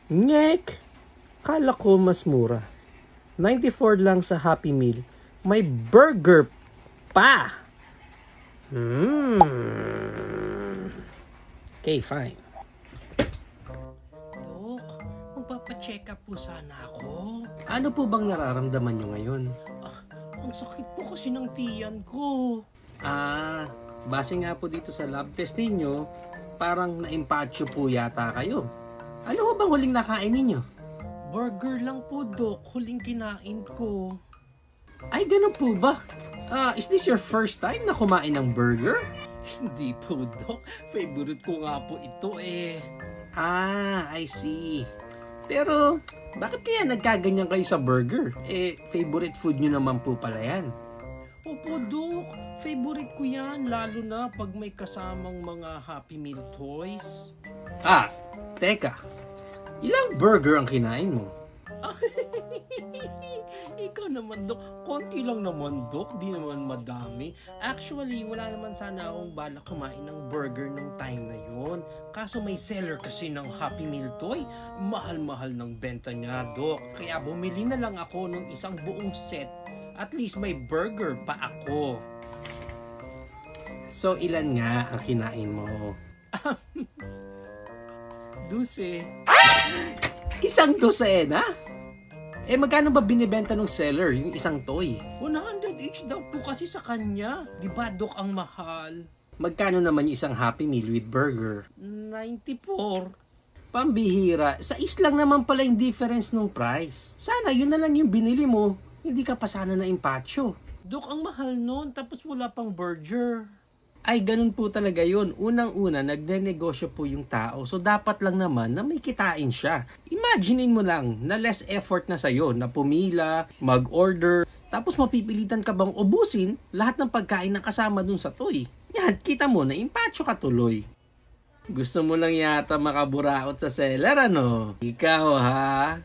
Ngek! Kala ko mas mura. 94 lang sa Happy Meal. May burger pa! Okay, fine. Dok, magpapacheck up po sana ako. Ano po bang nararamdaman nyo ngayon? Ang sakit po kasi ng tiyan ko. Base nga po dito sa lab test ninyo, parang na-impatcho po yata kayo. Ano ho bang huling nakain ninyo? Burger lang po, Dok. Huling kinain ko. Ay, ganun po ba? Is this your first time na kumain ng burger? Hindi po, Dok. Favorite ko nga po ito eh. I see. Pero, bakit kaya nagkaganyan kayo sa burger? Favorite food nyo naman po pala yan. Opo, Dok. Favorite ko yan. Lalo na pag may kasamang mga Happy Meal toys. Teka. Ilang burger ang kinain mo? Ikaw naman, Dok. Konti lang naman, Dok. Di naman madami. Actually, wala naman sana akong balak kumain ng burger nung time na yon. Kaso may seller kasi ng Happy Meal toy. Mahal-mahal ng benta niya, Dok. Kaya bumili na lang ako ng isang buong set. At least may burger pa ako. So, ilan nga ang kinain mo? 12. Isang dosena? Magkano ba binibenta ng seller yung isang toy? 100 each daw po kasi sa kanya. Di ba, Dok, ang mahal? Magkano naman yung isang Happy Meal with burger? 94. Pambihira, sa lang naman pala yung difference ng price. Sana yun na lang yung binili mo, hindi ka pa sana na impatcho. Dok, ang mahal nun, tapos wala pang burger. Ay, ganun po talaga yun. Unang-una, nagne-negosyo po yung tao. So, dapat lang naman na may kitain siya. Imaginein mo lang na less effort na sa'yo na pumila, mag-order, tapos mapipilitan ka bang ubusin lahat ng pagkain na kasama dun sa toy. Yan, kita mo na impatcho ka tuloy. Gusto mo lang yata makaburaot sa seller, ano? Ikaw, ha?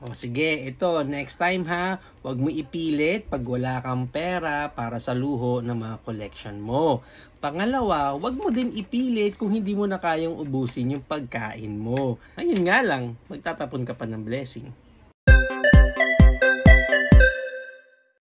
O sige, ito, next time ha, huwag mo ipilit pag wala kang pera para sa luho ng mga collection mo. Pangalawa, huwag mo din ipilit kung hindi mo na kayang ubusin yung pagkain mo. Ayun nga lang, magtatapon ka pa ng blessing.